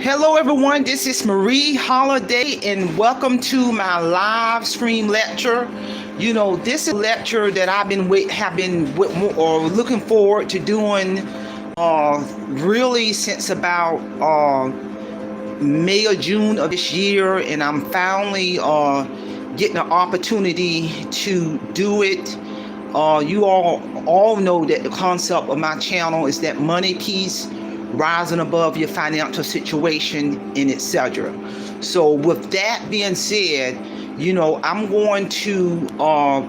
Hello everyone, this is Marie Holiday and welcome to my live stream lecture. This is a lecture that looking forward to doing really since about May or June of this year, and I'm finally getting an opportunity to do it. You all know that the concept of my channel is that money piece rising above your financial situation and etc. So with that being said, I'm going to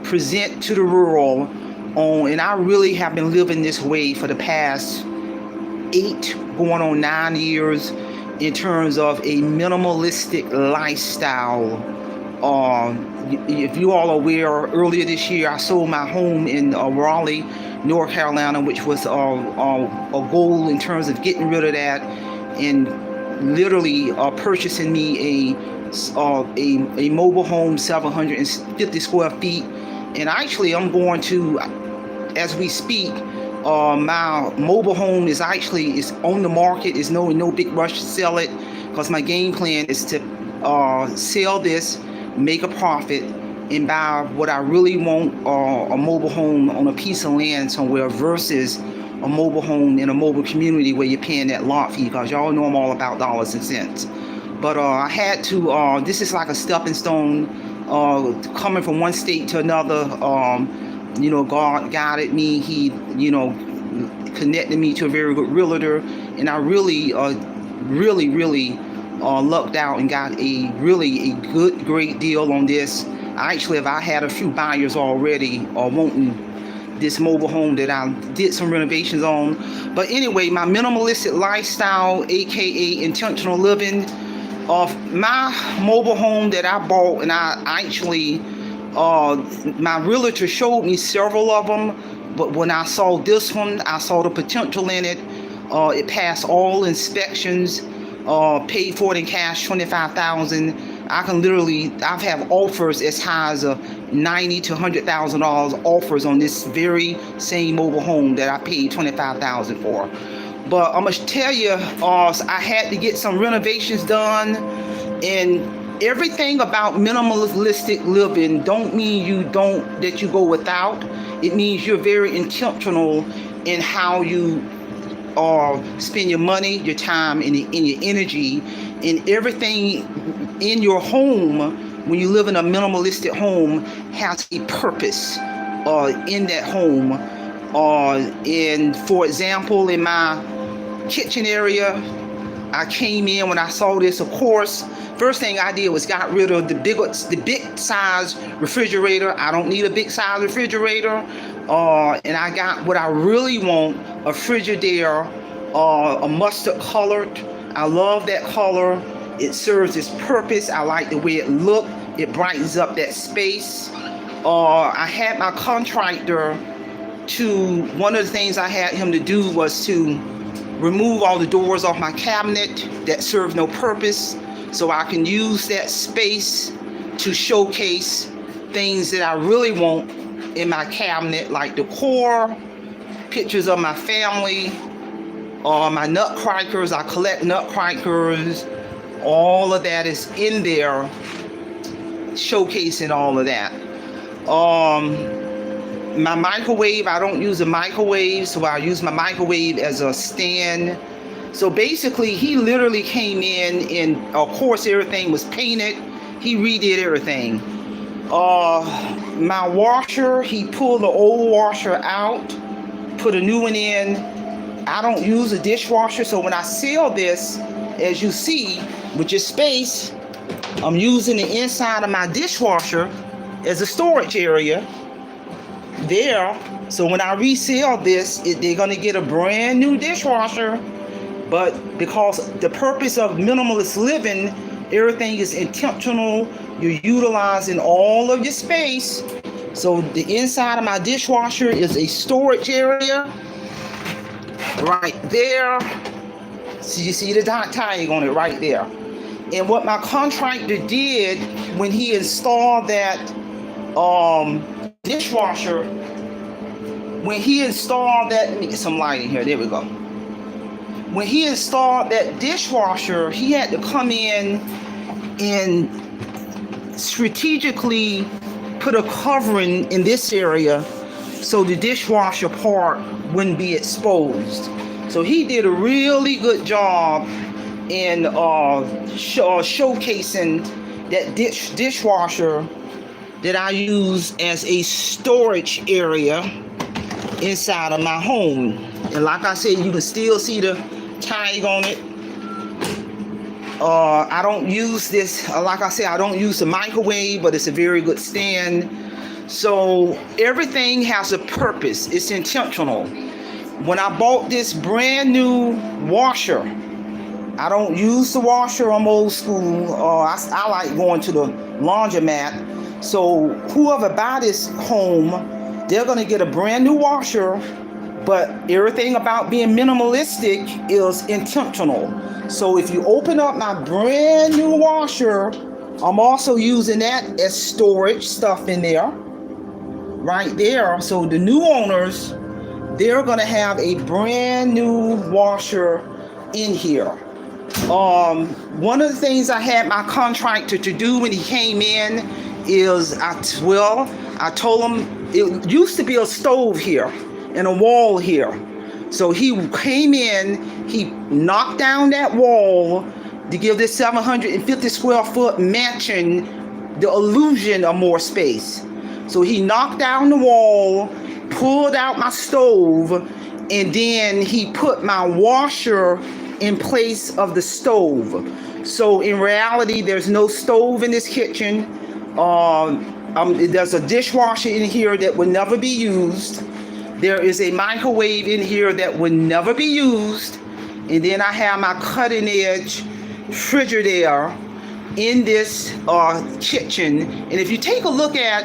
present to the world and I really have been living this way for the past 8 going on 9 years in terms of a minimalistic lifestyle. If you all are aware, earlier this year I sold my home in Raleigh, North Carolina, which was a goal in terms of getting rid of that and literally purchasing me a mobile home, 750 square feet. And actually, I'm going to, as we speak, my mobile home is on the market. There's no big rush to sell it because my game plan is to sell this, make a profit, and buy what I really want, a mobile home on a piece of land somewhere versus a mobile home in a mobile community where you're paying that lot fee, because y'all know I'm all about dollars and cents. But I had to, this is like a stepping stone, coming from one state to another. God guided me. He, connected me to a very good realtor, and I really lucked out and got a great deal on this. Actually, if I had a few buyers already wanting this mobile home that I did some renovations on. But anyway, my minimalistic lifestyle, aka intentional living, my mobile home that I bought, and I actually, my realtor showed me several of them, but when I saw this one, I saw the potential in it. It passed all inspections, paid for it in cash, $25,000. I've had offers as high as $90,000 to $100,000 offers on this very same mobile home that I paid $25,000 for. But I'm gonna tell you, I had to get some renovations done, and everything about minimalistic living don't mean that you go without. It means you're very intentional in how you spend your money, your time, and your energy, and everything in your home. When you live in a minimalistic home, has a purpose in that home. And for example, in my kitchen area, I came in when I saw this. Of course, first thing I did was got rid of the big size refrigerator. I don't need a big size refrigerator. And I got what I really want, a Frigidaire, a mustard colored. I love that color. It serves its purpose. I like the way it looks. It brightens up that space. I had my contractor one of the things I had him to do was to remove all the doors off my cabinet that serve no purpose, so I can use that space to showcase things that I really want in my cabinet, like decor, pictures of my family, my nutcrackers. I collect nutcrackers. All of that is in there, showcasing all of that. My microwave, I don't use a microwave, so I use my microwave as a stand. So basically, he literally came in, and of course everything was painted. He redid everything. My washer, he pulled the old washer out, put a new one in. I don't use a dishwasher, so when I sell this, as you see, with your space, I'm using the inside of my dishwasher as a storage area there. So when I resell this, they're going to get a brand new dishwasher. But because the purpose of minimalist living, everything is intentional. You're utilizing all of your space. So the inside of my dishwasher is a storage area right there. So you see the dot tag on it right there. And what my contractor did when he installed that dishwasher, let me get some light in here, there we go. when he installed that dishwasher, he had to come in and strategically put a covering in this area so the dishwasher part wouldn't be exposed. So he did a really good job in showcasing that dishwasher that I use as a storage area inside of my home. And like I said, you can still see the tag on it. I don't use this, like I said, I don't use the microwave, but it's a very good stand. So everything has a purpose. It's intentional. When I bought this brand new washer, I don't use the washer. I'm old school. I like going to the laundromat. So whoever buy this home, they're going to get a brand new washer, but everything about being minimalistic is intentional. So if you open up my brand new washer, I'm also using that as storage stuff in there, right there. So the new owners, they're going to have a brand new washer in here. One of the things I had my contractor to do when he came in is I told him it used to be a stove here and a wall here. So he came in, he knocked down that wall to give this 750 square foot mansion the illusion of more space. So he knocked down the wall, pulled out my stove, and then he put my washer in place of the stove. So in reality, there's no stove in this kitchen. There's a dishwasher in here that will never be used. There is a microwave in here that will never be used. And then I have my cutting edge Frigidaire in this kitchen. And if you take a look at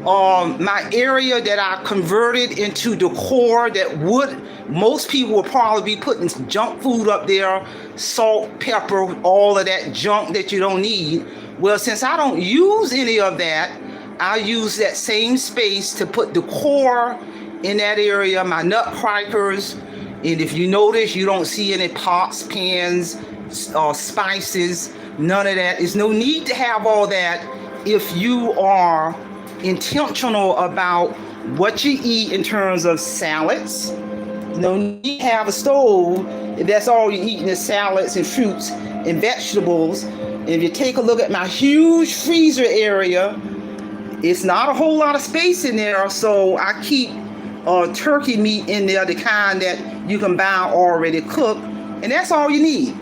my area that I converted into decor that most people would probably be putting junk food up there, salt, pepper, all of that junk that you don't need. Well, since I don't use any of that, I use that same space to put decor in that area, my nutcrackers. And if you notice, you don't see any pots, pans, spices, none of that. There's no need to have all that if you are intentional about what you eat in terms of salads. No need to have a stove if that's all you're eating is salads and fruits and vegetables. And if you take a look at my huge freezer area, it's not a whole lot of space in there, so I keep turkey meat in there, the kind that you can buy already cooked, and that's all you need.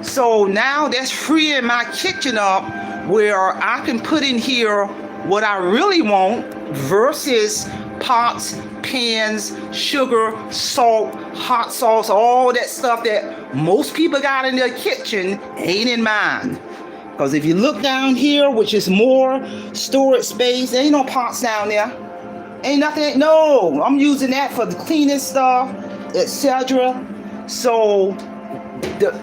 So now that's freeing my kitchen up where I can put in here what I really want versus pots, pans, sugar, salt, hot sauce, all that stuff that most people got in their kitchen ain't in mine. Because if you look down here, which is more storage space, there ain't no pots down there. Ain't nothing. No, I'm using that for the cleaning stuff, etc. So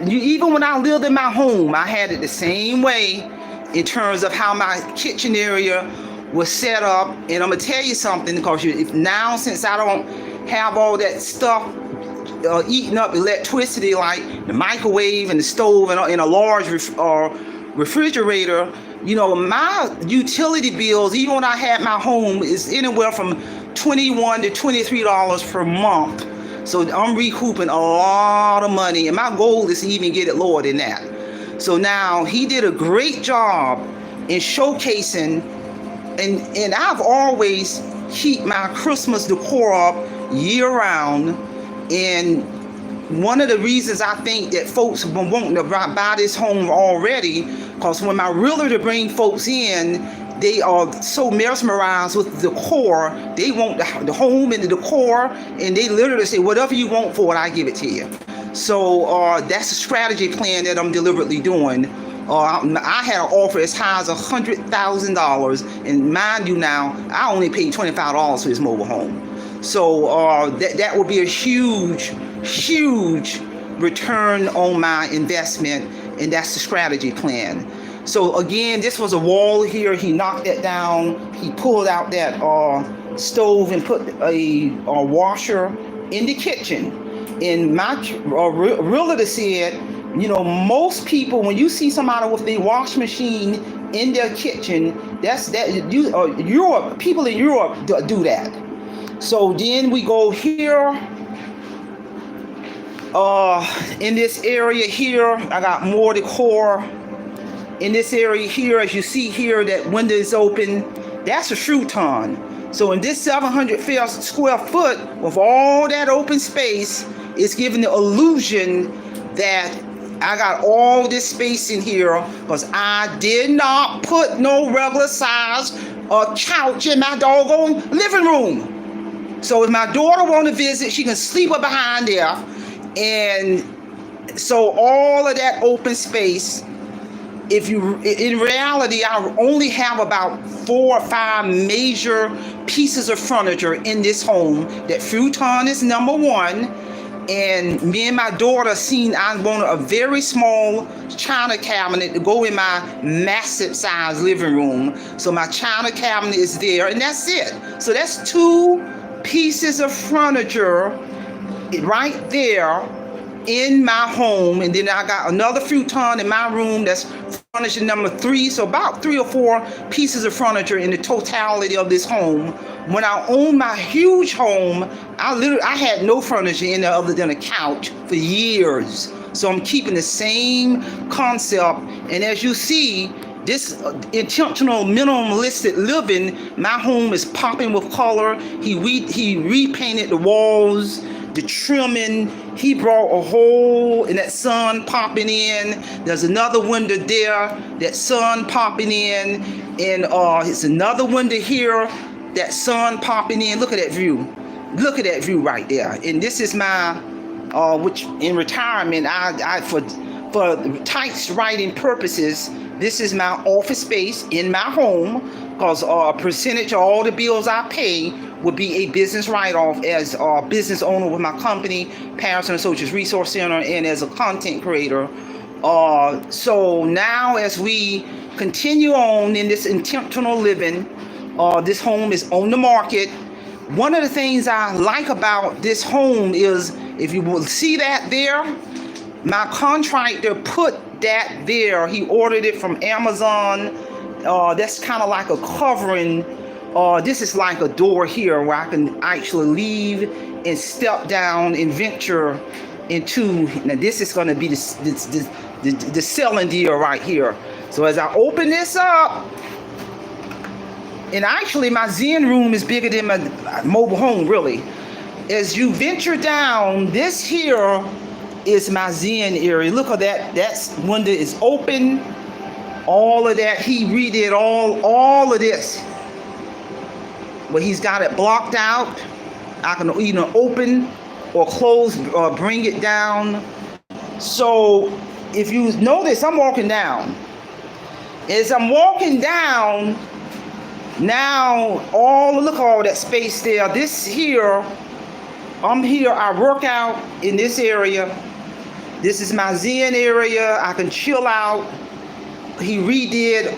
even when I lived in my home, I had it the same way in terms of how my kitchen area was set up. And I'm gonna tell you something, because now since I don't have all that stuff eating up electricity like the microwave and the stove and in a large refrigerator, you know, my utility bills, even when I had my home, is anywhere from $21 to $23 per month. So I'm recouping a lot of money, and my goal is to even get it lower than that. So now he did a great job in showcasing, and I've always keep my Christmas decor up year round. And one of the reasons I think that folks have been wanting to buy this home already, because when my realtor bring folks in, they are so mesmerized with the decor. They want the home and the decor, and they literally say, whatever you want for it, I give it to you. So that's a strategy plan that I'm deliberately doing. I had an offer as high as $100,000, and mind you now, I only paid $25 for this mobile home. So that would be a huge return on my investment, and that's the strategy plan. So again, this was a wall here. He knocked that down. He pulled out that stove and put a washer in the kitchen. And my realtor said, most people, when you see somebody with a wash machine in their kitchen, Europe, people in Europe do that. So then we go here, in this area here, I got more decor. In this area here, as you see here, that window is open. That's a futon. So in this 700 square foot, with all that open space, it's giving the illusion that I got all this space in here because I did not put no regular size couch in my doggone living room. So if my daughter want to visit, she can sleep up behind there. And so all of that open space, in reality, I only have about 4 or 5 major pieces of furniture in this home. That futon is number one. And me and my daughter seen I wanted a very small china cabinet to go in my massive size living room. So my china cabinet is there, and that's it. So that's 2 pieces of furniture right there in my home. And then I got another futon in my room that's furniture number 3. So about 3 or 4 pieces of furniture in the totality of this home. When I owned my huge home, I had no furniture in there other than a couch for years. So I'm keeping the same concept. And as you see, this intentional minimalistic living, my home is popping with color. He repainted the walls, the trimming. He brought a hole in that sun popping in. There's another window there, that sun popping in. And it's another window here, that sun popping in. Look at that view. Look at that view right there. And this is my, which in retirement, I for tax writing purposes, this is my office space in my home, because a percentage of all the bills I pay would be a business write-off as a business owner with my company, Parents and Associates Resource Center, and as a content creator. So now as we continue on in this intentional living, this home is on the market. One of the things I like about this home is, if you will see that there, my contractor put that there. He ordered it from Amazon. That's kind of like a covering. This is like a door here where I can actually leave and step down and venture into. Now this is going to be the selling deal right here. So as I open this up, and actually my Zen room is bigger than my mobile home, really. As you venture down, this here is my Zen area. Look at that. That window is open. All of that, he redid all of this. But he's got it blocked out. I can either open or close or bring it down. So if you notice, I'm walking down. As I'm walking down, now look at all that space there. This here, I'm here, I work out in this area. This is my Zen area. I can chill out. He redid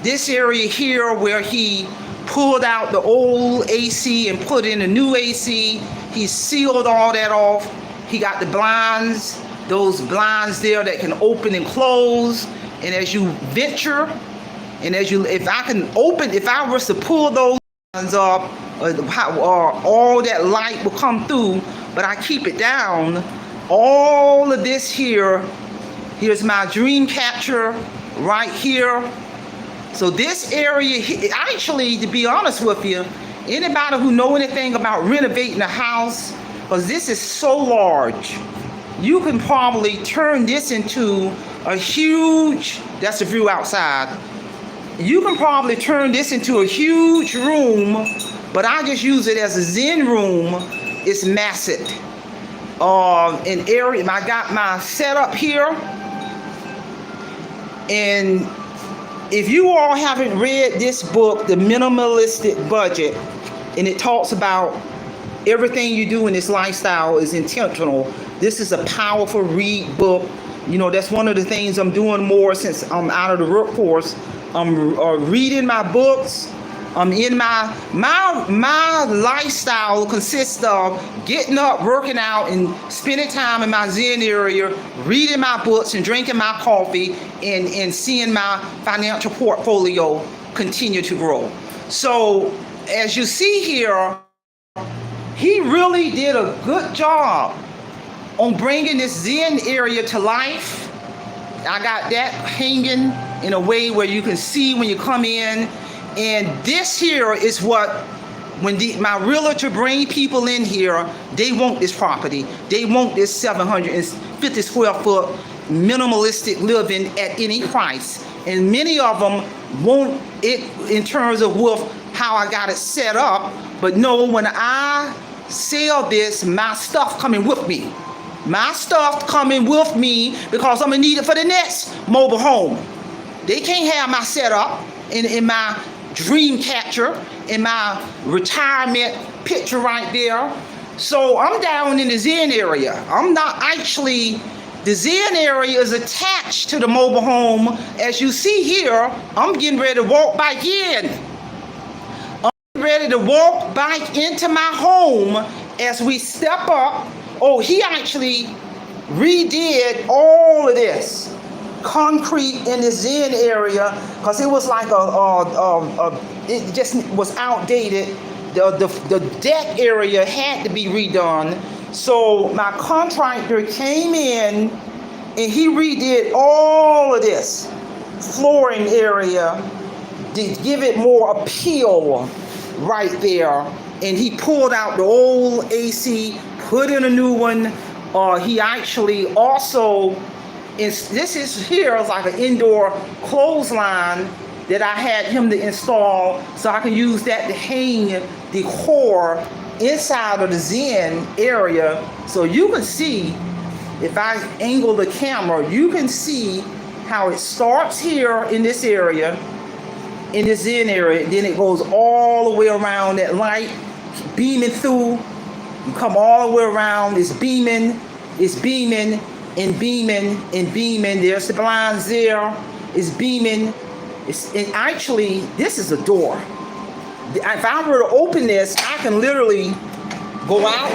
this area here where he pulled out the old AC and put in a new AC. He sealed all that off. He got the blinds, those blinds there that can open and close. And as you venture, and if I was to pull those blinds up, all that light will come through, but I keep it down. All of this here's my dream catcher right here. So this area, actually, to be honest with you, anybody who know anything about renovating a house, because this is so large, you can probably turn this into a huge, that's the view outside. You can probably turn this into a huge room, but I just use it as a Zen room. It's massive. An area, I got my setup here. And if you all haven't read this book, The Minimalistic Budget, and it talks about everything you do in this lifestyle is intentional. This is a powerful read book. That's one of the things I'm doing more since I'm out of the workforce. I'm reading my books, In my lifestyle consists of getting up, working out, and spending time in my Zen area, reading my books and drinking my coffee, and seeing my financial portfolio continue to grow. So as you see here, he really did a good job on bringing this Zen area to life. I got that hanging in a way where you can see when you come in. And this here is what, when my realtor bring people in here, they want this property. They want this 750 square foot minimalistic living at any price. And many of them want it in terms of with how I got it set up. But no, when I sell this, my stuff coming with me. My stuff coming with me because I'm gonna need it for the next mobile home. They can't have my setup in my dream catcher, in my retirement picture right there. So I'm down in the Zen area. I'm not actually, the Zen area is attached to the mobile home. As you see here, I'm getting ready to walk back in. I'm ready to walk back into my home as we step up. Oh, he actually redid all of this concrete in the Zen area because it was like it just was outdated. The deck area had to be redone. So my contractor came in and he redid all of this flooring area to give it more appeal right there. And he pulled out the old AC, put in a new one. He actually also, this is here is like an indoor clothesline that I had him to install so I can use that to hang decor inside of the Zen area. So you can see, if I angle the camera, you can see how it starts here in this area, in the Zen area, then it goes all the way around, that light beaming through. You come all the way around, it's beaming and beaming and beaming. There's the blinds there, it's beaming. And actually, this is a door. If I were to open this, I can literally go out.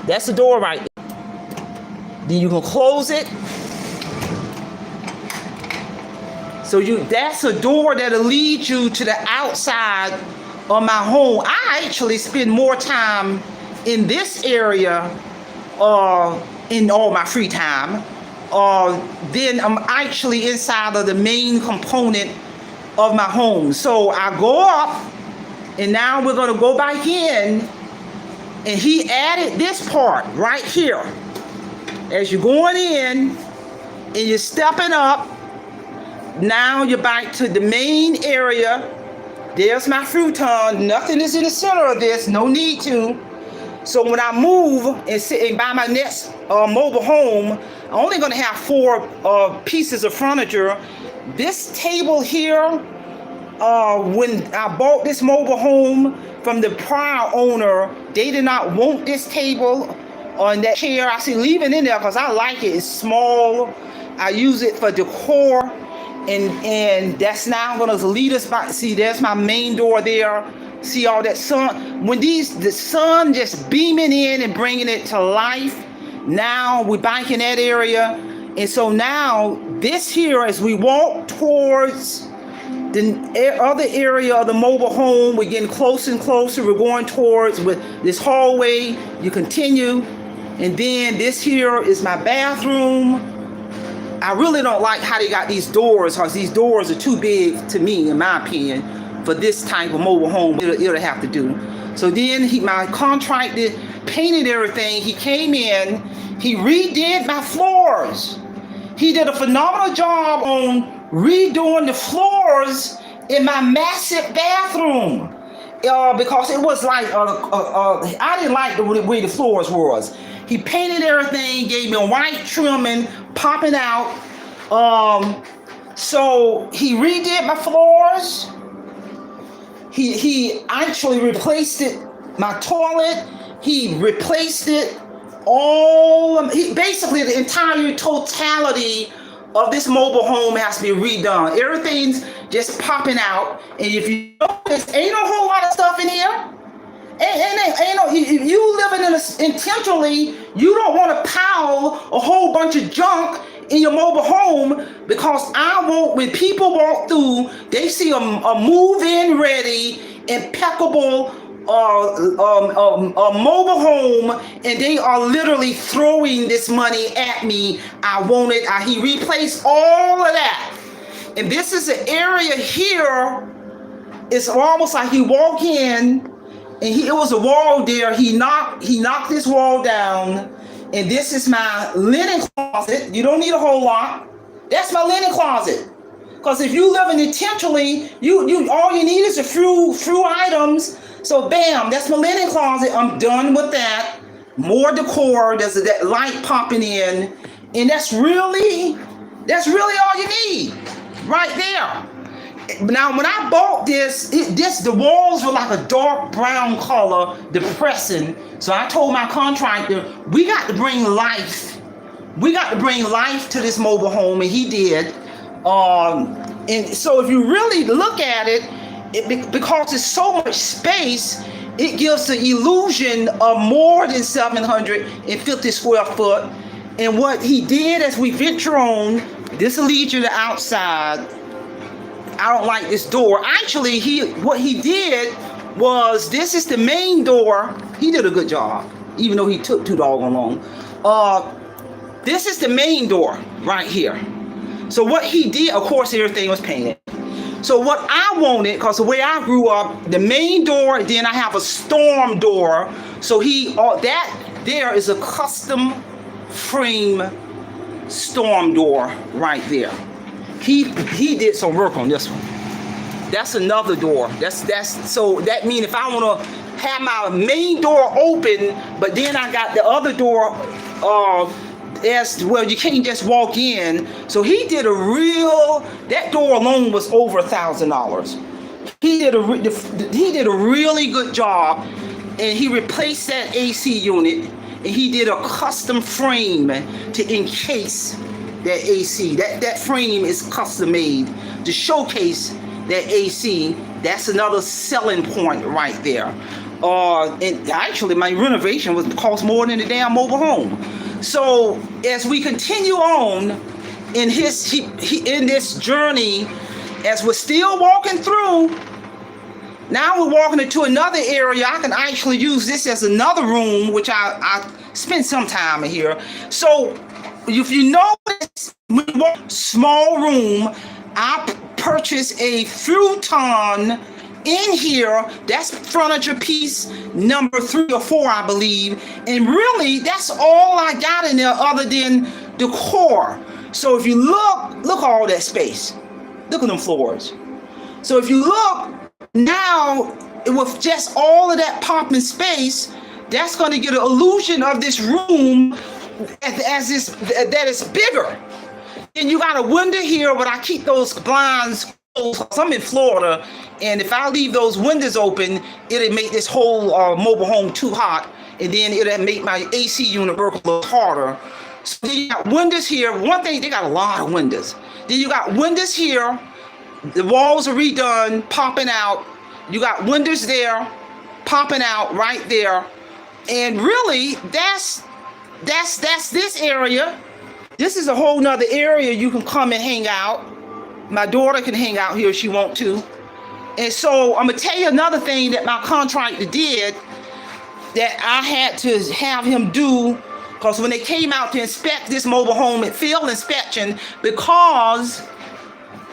That's the door right there. Then you can close it. So that's a door that'll lead you to the outside of my home. I actually spend more time in this area in all my free time then I'm actually inside of the main component of my home. So I go up, and now we're going to go back in, and he added this part right here. As you're going in and you're stepping up, now you're back to the main area. There's my futon. Nothing is in the center of this, no need to. So when I move and sit and buy my next mobile home, I'm only going to have 4 pieces of furniture. This table here, when I bought this mobile home from the prior owner, they did not want this table on that chair. I said, leave it in there because I like it. It's small. I use it for decor. And that's now going to lead us back. See, there's my main door there. See all that sun? When the sun just beaming in and bringing it to life, now we're back in that area. And so now this here, as we walk towards the other area of the mobile home, we're getting closer and closer. We're going towards with this hallway. You continue. And then this here is my bathroom. I really don't like how they got these doors, because these doors are too big to me, in my opinion, for this type of mobile home. It'll have to do. So then my contractor painted everything. He came in, he redid my floors. He did a phenomenal job on redoing the floors in my massive bathroom. Because it was like, I didn't like the way the floors was. He painted everything, gave me a white trimming, popping out. So he redid my floors. He actually replaced it, my toilet. He replaced it all. Basically the entire totality of this mobile home has to be redone. Everything's just popping out. And if you notice, ain't no whole lot of stuff in here. Ain't no, you living intentionally, you don't want to pile a whole bunch of junk in your mobile home, because I want, when people walk through, they see a move-in ready, impeccable a mobile home, and they are literally throwing this money at me. I want it. He replaced all of that. And this is an area here, it's almost like he walked in, and it was a wall there. He knocked this wall down, and this is my linen closet. You don't need a whole lot. That's my linen closet. Because if you live in intentionally, you all you need is a few items. So bam, that's my linen closet. I'm done with that. More decor. There's that light popping in, and that's really all you need, right there. Now, when I bought this, the walls were like a dark brown color, depressing. So I told my contractor, we got to bring life. We got to bring life to this mobile home, and he did. And so if you really look at it, because it's so much space, it gives the illusion of more than 750 square foot. And what he did as we venture on, this will lead you to outside. I don't like this door. Actually, what he did was, this is the main door. He did a good job, even though he took too doggone long. This is the main door right here. So what he did, of course, everything was painted. So what I wanted, because the way I grew up, the main door, then I have a storm door. So that there is a custom frame storm door right there. He did some work on this one. That's another door. So that means if I want to have my main door open, but then I got the other door as well, you can't just walk in. So he did that door alone was over $1,000. He did a really good job, and he replaced that AC unit, and he did a custom frame to encase that AC. That frame is custom made to showcase that AC. That's another selling point right there. And actually, my renovation was cost more than the damn mobile home. So as we continue on in this journey, as we're still walking through, now we're walking into another area. I can actually use this as another room, which I spent some time in here. So if you notice, when you walk small room, I purchased a futon in here. That's furniture piece number 3 or 4, I believe. And really, that's all I got in there other than decor. So if you look all that space. Look at them floors. So if you look now, with just all of that popping space, that's going to get an illusion of this room that is bigger. And you got a window here, but I keep those blinds closed. I'm in Florida, and if I leave those windows open, it'll make this whole mobile home too hot, and then it'll make my AC unit work a little harder. So then you got windows here. One thing, they got a lot of windows. Then you got windows here. The walls are redone, popping out. You got windows there, popping out right there. And really, that's this area. This is a whole nother area you can come and hang out. My daughter can hang out here if she wants to. And so I'm gonna tell you another thing that my contractor did that I had to have him do, because when they came out to inspect this mobile home, it failed inspection because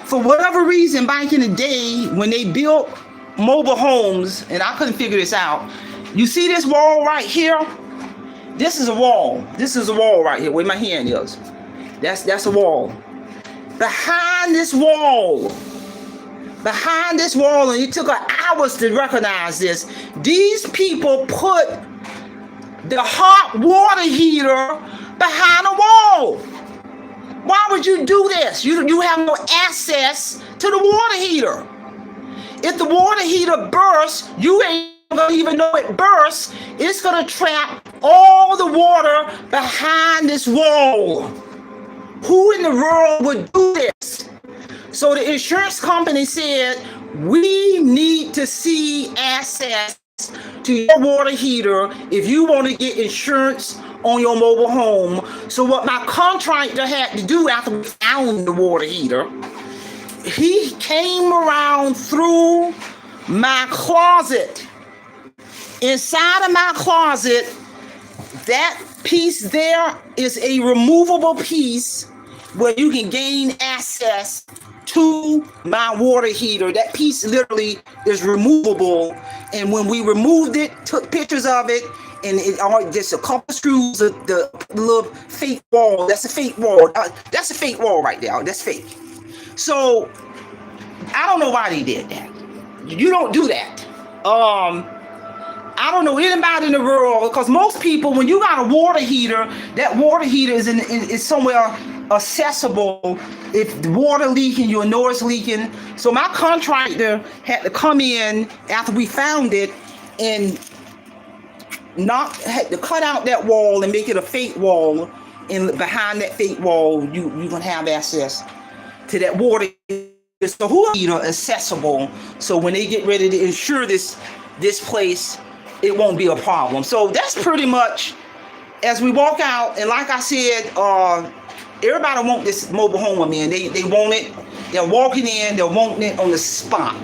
for whatever reason back in the day when they built mobile homes, and I couldn't figure this out. You see this wall right here? This is a wall. This is a wall right here where my hand is. That's a wall. Behind this wall, and it took hours to recognize this, these people put the hot water heater behind a wall. Why would you do this? You have no access to the water heater. If the water heater bursts, you ain't gonna even know it bursts. It's gonna trap all the water behind this wall. Who in in the world would do this? So the insurance company said, we need to see access to your water heater if you want to get insurance on your mobile home. So what my contractor had to do after we found the water heater, he came around through my closet. Inside of my closet, that piece there is a removable piece where you can gain access to my water heater. That piece literally is removable. And when we removed it, took pictures of it, and it all just a couple screws of the little fake wall. That's a fake wall. That's a fake wall right there. That's fake. So I don't know why they did that. You don't do that. I don't know anybody in the world, because most people, when you got a water heater, that water heater is somewhere accessible. If the water leaking, you'll know it's leaking. So my contractor had to come in after we found it and had to cut out that wall and make it a fake wall. And behind that fake wall, you can have access to that water. So who heater accessible? So when they get ready to insure this place, it won't be a problem. So that's pretty much as we walk out. And like I said, everybody want this mobile home with me, and they want it. They're walking in, they're wanting it on the spot.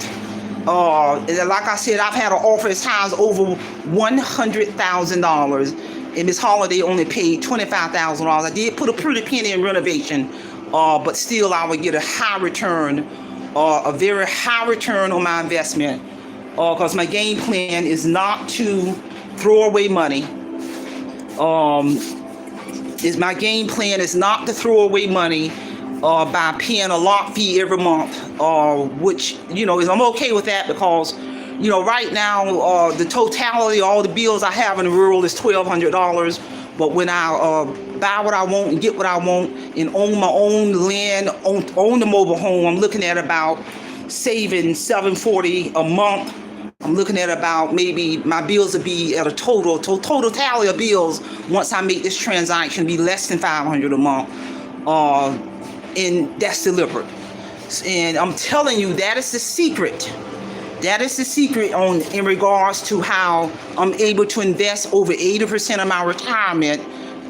And like I said, I've had an offer as high as over $100,000, and Miss Holiday only paid $25,000. I did put a pretty penny in renovation, but still I would get a high return, a very high return on my investment. Because my game plan is not to throw away money. My game plan is not to throw away money by paying a lot fee every month, which, I'm okay with that, because, right now, the totality of all the bills I have in the world is $1,200. But when I buy what I want and get what I want and own my own land, own the mobile home, I'm looking at about saving $740 a month. I'm looking at about, maybe my bills will be at a total tally of bills once I make this transaction be less than $500 a month. And that's deliberate. And I'm telling you, that is the secret. That is the secret in regards to how I'm able to invest over 80% of my retirement,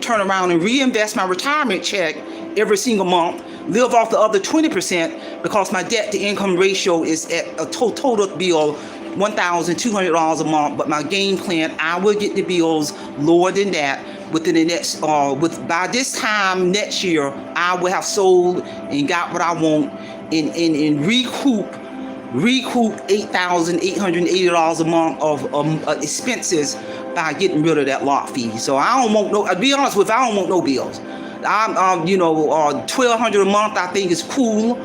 turn around and reinvest my retirement check every single month, live off the other 20%, because my debt to income ratio is at a total bill $1,200 a month. But my game plan, I will get the bills lower than that within the next by this time next year. I will have sold and got what I want and recoup $8,880 a month of expenses by getting rid of that lot fee. So I don't want I'll be honest with you, I don't want no bills. I'm $1,200 a month I think is cool.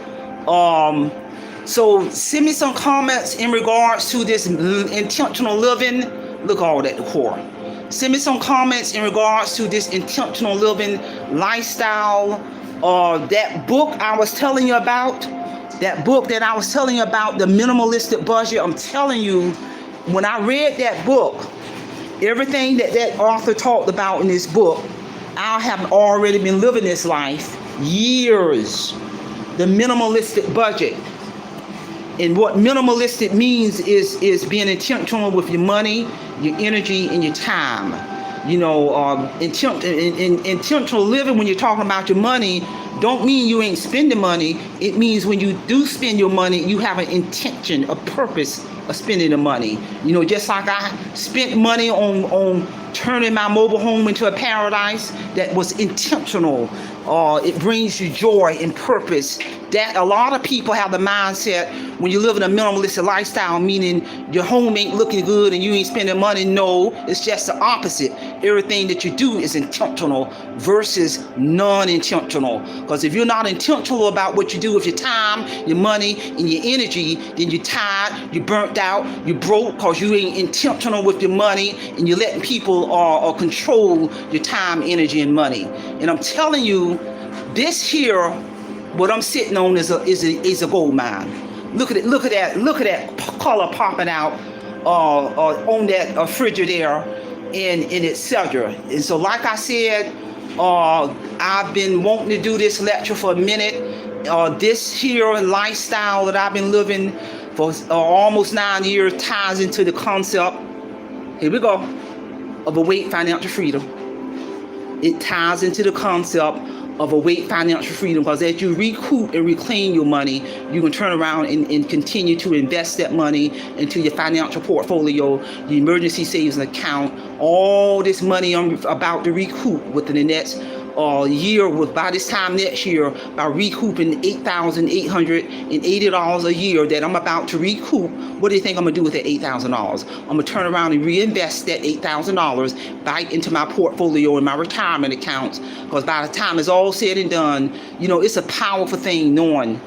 So send me some comments in regards to this intentional living. Look all that decor. Send me some comments in regards to this intentional living lifestyle. That book I was telling you about, the Minimalistic Budget. I'm telling you, when I read that book, everything that author talked about in this book, I have already been living this life years. The minimalistic budget. And what minimalistic means is being intentional with your money, your energy, and your time. Intentional living, when you're talking about your money, don't mean you ain't spending money. It means when you do spend your money, you have an intention, a purpose of spending the money. Just like I spent money on turning my mobile home into a paradise, that was intentional. It brings you joy and purpose. That a lot of people have the mindset when you live in a minimalistic lifestyle, meaning your home ain't looking good and you ain't spending money. No, it's just the opposite. Everything that you do is intentional versus non-intentional. Because if you're not intentional about what you do with your time, your money, and your energy, then you're tired, you're burnt out, you're broke, because you ain't intentional with your money, and you're letting people control your time, energy, and money. And I'm telling you, this here, what I'm sitting on is a gold mine. Look at that color popping out on that Frigidaire in its cellular. And so, like I said, I've been wanting to do this lecture for a minute. This here lifestyle that I've been living for almost 9 years ties into the concept, here we go, of awake financial freedom. It ties into the concept of awake financial freedom, because as you recoup and reclaim your money, you can turn around and continue to invest that money into your financial portfolio, your emergency savings account. All this money I'm about to recoup within the next year, by this time next year, by recouping $8,880 a year that I'm about to recoup. What do you think I'm gonna do with that $8,000? I'm gonna turn around and reinvest that $8,000 back into my portfolio and my retirement accounts, because by the time it's all said and done, it's a powerful thing knowing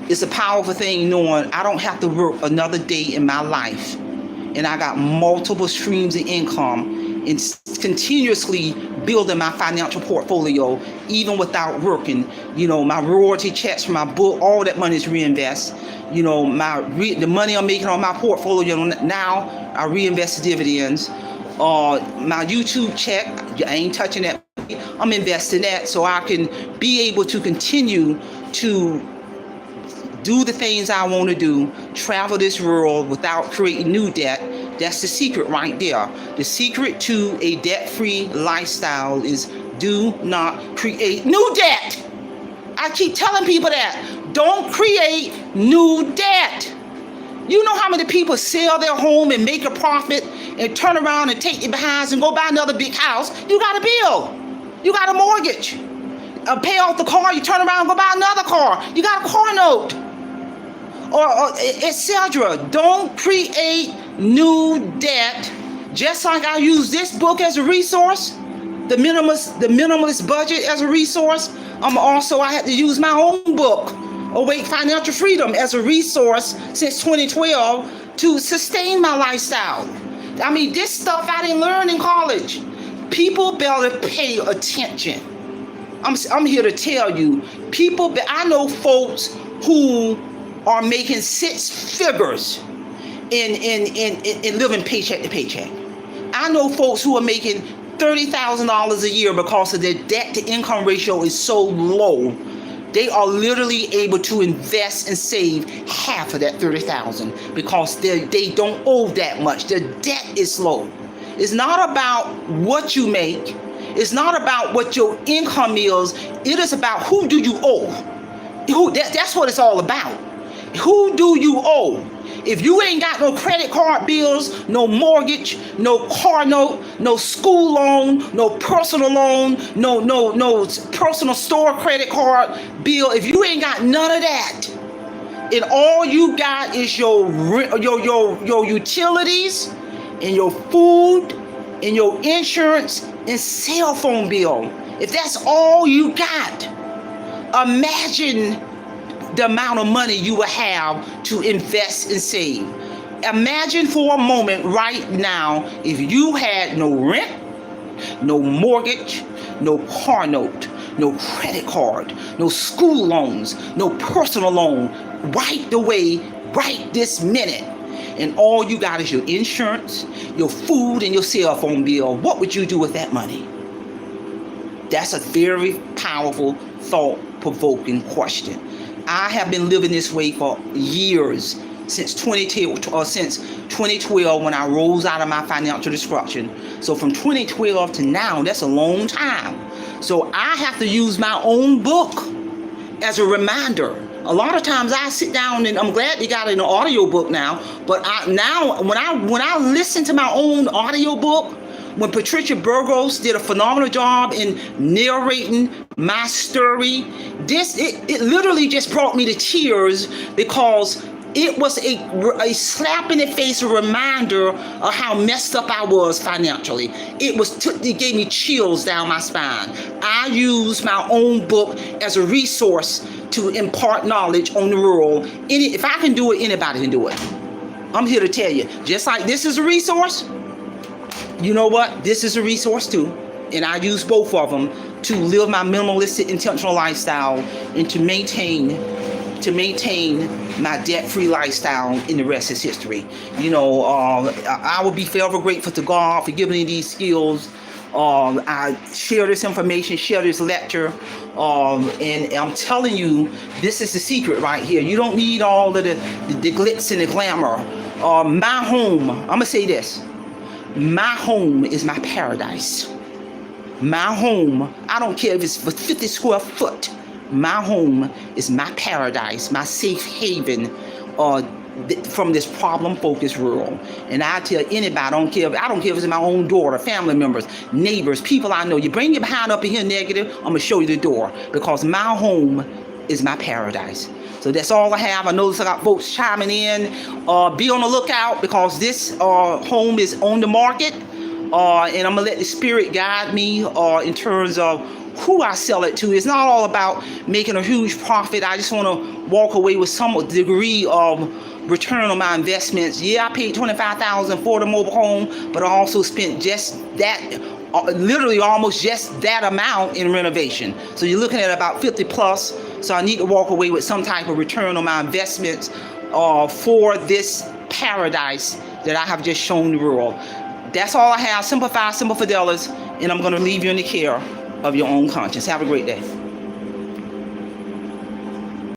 I don't have to work another day in my life, and I got multiple streams of income and continuously building my financial portfolio even without working. My royalty checks from my book, all that money is reinvest. The money I'm making on my portfolio now, I reinvest the dividends. My YouTube check, I ain't touching that. I'm investing that so I can be able to continue to do the things I want to do, travel this world without creating new debt. That's the secret right there. The secret to a debt-free lifestyle is do not create new debt. I keep telling people that. Don't create new debt. You know how many people sell their home and make a profit and turn around and take their behinds and go buy another big house? You got a bill. You got a mortgage. Pay off the car, you turn around and go buy another car. You got a car note. Or etc. Don't create new debt. Just like I use this book as a resource, the minimalist budget as a resource, I had to use my own book, Awake Financial Freedom, as a resource since 2012 to sustain my lifestyle. I mean, this stuff I didn't learn in college. People better pay attention. I'm here to tell you, I know folks who are making six figures in living paycheck to paycheck. I know folks who are making $30,000 a year because of their debt to income ratio is so low. They are literally able to invest and save half of that $30,000 because they don't owe that much. Their debt is low. It's not about what you make. It's not about what your income is. It is about who do you owe. That's what it's all about. Who do you owe? If you ain't got no credit card bills, no mortgage, no car note, no school loan, no personal loan, no personal store credit card bill, if you ain't got none of that, and all you got is your utilities and your food and your insurance and cell phone bill, if that's all you got, imagine the amount of money you will have to invest and save. Imagine for a moment right now if you had no rent, no mortgage, no car note, no credit card, no school loans, no personal loan, right this minute, and all you got is your insurance, your food, and your cell phone bill. What would you do with that money? That's a very powerful, thought-provoking question. I have been living this way for years, since 2012 when I rose out of my financial destruction. So from 2012 to now, that's a long time. So I have to use my own book as a reminder. A lot of times I sit down, and I'm glad they got it in an audio book now, but when I listen to my own audio book, when Patricia Burgos did a phenomenal job in narrating my story, it literally just brought me to tears, because it was a slap in the face, a reminder of how messed up I was financially. It gave me chills down my spine. I use my own book as a resource to impart knowledge on the world. If I can do it, anybody can do it. I'm here to tell you, just like this is a resource, you know what? This is a resource too. And I use both of them to live my minimalistic, intentional lifestyle and to maintain my debt-free lifestyle, and the rest is history. I will be forever grateful to God for giving me these skills I share this information, share this lecture, and I'm telling you, this is the secret right here. You don't need all of the glitz and the glamour. My home, I'm gonna say this, my home is my paradise. My home, I don't care if it's 50 square foot, my home is my paradise, my safe haven from this problem-focused world. And I tell anybody, I don't care if it's my own daughter, family members, neighbors, people I know, you bring your behind up in here negative, I'm gonna show you the door, because my home is my paradise. So that's all I have. I notice I got folks chiming in. Be on the lookout, because this home is on the market. And I'm gonna let the spirit guide me in terms of who I sell it to. It's not all about making a huge profit. I just want to walk away with some degree of return on my investments. Yeah, I paid $25,000 for the mobile home, but I also spent just that, literally almost just that amount in renovation. So you're looking at about 50 plus. So I need to walk away with some type of return on my investments for this paradise that I have just shown the world. That's all I have. Simplify, simple fidelis, and I'm going to leave you in the care of your own conscience. Have a great day.